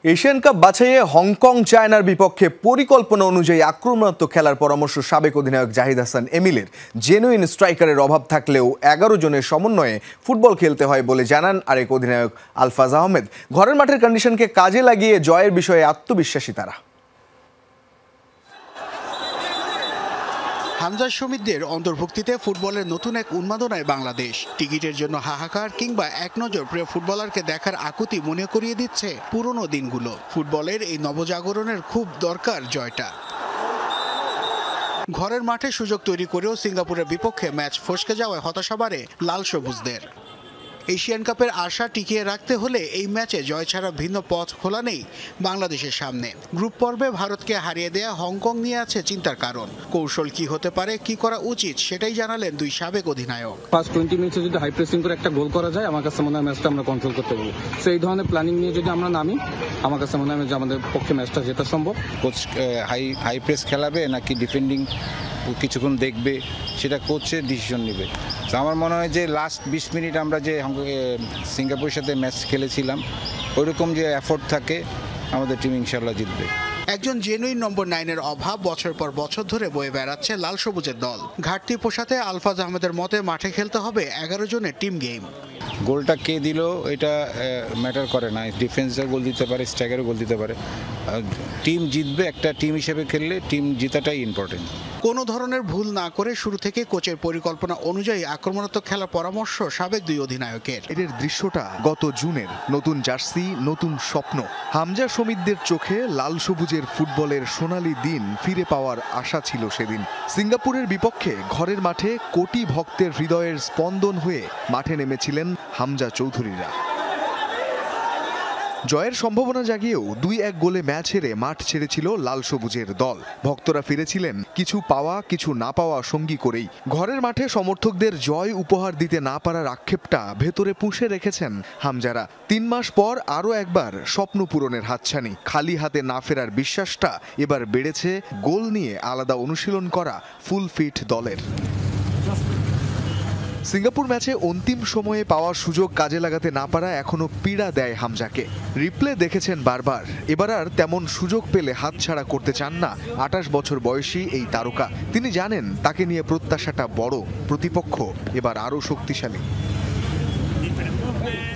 Asian cup বাছাইয়ে Hong Kong চায়নার বিপক্ষে পরিকল্পনা অনুযায়ী আক্রমণাত্মক খেলার পরামর্শ সাবেক অধিনায়ক জাহিদ হাসান এমিলের। জেনুইন স্ট্রাইকারের অভাব থাকলেও 11 জনের সমন্বয়ে ফুটবল খেলতে হয় বলে জানান আরেক অধিনায়ক আলফাজ আহমেদ। ঘরের মাঠের কন্ডিশনকে কাজে লাগিয়ে জয়ের বিষয়ে আত্মবিশ্বাসী তারা। হামজা শমিদদের অন্তর্ভুক্তিতে ফুটবলের নতুন এক উন্মাদনায় বাংলাদেশ। টিকিটের জন্য হাহাকার কিংবা এক নজর প্রিয় ফুটবলারকে দেখার আকুতি মনে করিয়ে দিচ্ছে পুরনো দিনগুলো। ফুটবলের এই নবজাগরণের খুব দরকার জয়টা। ঘরের মাঠে সুযোগ তৈরি করেও সিঙ্গাপুরের বিপক্ষে ম্যাচ ফসকে যাওয়ায় হতাশা বাড়ে লাল সবুজদের। এশিয়ান কাপের আশা টিকিয়ে রাখতে হলে এই ম্যাচে জয় ছাড়া ভিন্ন পথ খোলা নেই বাংলাদেশের সামনে। গ্রুপ পর্বে ভারতকে হারিয়ে দেয়া হংকং নিয়ে আছে চিন্তার কারণ। কৌশল কি হতে পারে, কি করা উচিত, সেটাই জানালেন দুই সাবেক অধিনায়ক। ফার্স্ট 20 মিনিটে যদি হাই প্রেসিং করে একটা গোল করা যায়, আমার কাছে মনে হয় ম্যাচটা আমরা কন্ট্রোল করতে পারবো। সো এই ধরনের প্ল্যানিং নিয়ে যদি আমরা নামি, আমার কাছে মনে হয় যে আমাদের পক্ষে ম্যাচটা জেতা সম্ভব। কোচ হাই প্রেস খেলাবে নাকি ডিফেন্ডিং কিছুক্ষণ দেখবে, সেটা কোচের ডিসিশন নেবে। তো আমার মনে হয় যে লাস্ট 20 মিনিট আমরা যে সিঙ্গাপুরের সাথে ম্যাচ খেলেছিলাম, ওইরকম যে এফোর্ট থাকে, আমাদের টিম ইনশাল্লাহ জিতবে। একজন জেনুইন নম্বর 9-এর অভাব বছর পর বছর ধরে বয়ে বেড়াচ্ছে লাল সবুজের দল। ঘাটতি পোষাতে আলফাজ আহমেদের মতে মাঠে খেলতে হবে 11 জনের টিম গেম। গোলটা কে দিল এটা ম্যাটার করে না, ডিফেন্সও গোল দিতে পারে, স্ট্রাইকারও গোল দিতে পারে। টিম জিতবে, একটা টিম হিসেবে খেললে টিম জেতাটাই ইম্পর্টেন্ট। কোনো ধরনের ভুল না করে শুরু থেকে কোচের পরিকল্পনা অনুযায়ী আক্রমণাত্মক খেলার পরামর্শ সাবেক দুই অধিনায়কের। এর দৃশ্যটা গত জুনের। নতুন জার্সি, নতুন স্বপ্ন। হামজা শমিদদের চোখে লাল সবুজের ফুটবলের সোনালী দিন ফিরে পাওয়ার আশা ছিল সেদিন। সিঙ্গাপুরের বিপক্ষে ঘরের মাঠে কোটি ভক্তের হৃদয়ের স্পন্দন হয়ে মাঠে নেমেছিলেন হামজা চৌধুরীরা। জয়ের সম্ভাবনা জাগিয়েও 2-1 গোলে ম্যাচ হেরে মাঠ ছেড়েছিল লাল সবুজের দল। ভক্তরা ফিরেছিলেন কিছু পাওয়া কিছু না পাওয়া সঙ্গী করেই। ঘরের মাঠে সমর্থকদের জয় উপহার দিতে না পারার আক্ষেপটা ভেতরে পুষে রেখেছেন হামজারা। 3 মাস পর আরও একবার স্বপ্ন পূরণের হাতছানি। খালি হাতে না ফেরার বিশ্বাসটা এবার বেড়েছে গোল নিয়ে আলাদা অনুশীলন করা ফুল ফিট দলের। সিঙ্গাপুর ম্যাচে অন্তিম সময়ে পাওয়া সুযোগ কাজে লাগাতে না পারা এখনো পীড়া দেয় হামজাকে। রিপ্লে দেখেছেন বারবার, এবার আর তেমন সুযোগ পেলে হাতছাড়া করতে চান না 28 বছর বয়সী এই তারকা। তিনি জানেন তাকে নিয়ে প্রত্যাশাটা বড়, প্রতিপক্ষ এবার আরও শক্তিশালী।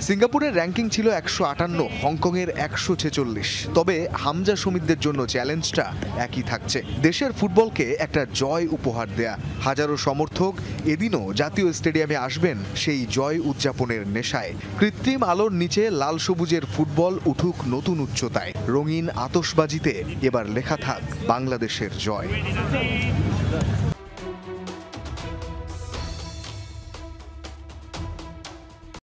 সিঙ্গাপুরের র্যাঙ্কিং ছিল 158, হংকংয়ের 146। তবে হামজা শমিদদের জন্য চ্যালেঞ্জটা একই থাকছে, দেশের ফুটবলকে একটা জয় উপহার দেয়া। হাজারো সমর্থক এদিনও জাতীয় স্টেডিয়ামে আসবেন সেই জয় উদযাপনের নেশায়। কৃত্রিম আলোর নিচে লাল সবুজের ফুটবল উঠুক নতুন উচ্চতায়। রঙিন আতশবাজিতে এবার লেখা থাক বাংলাদেশের জয়।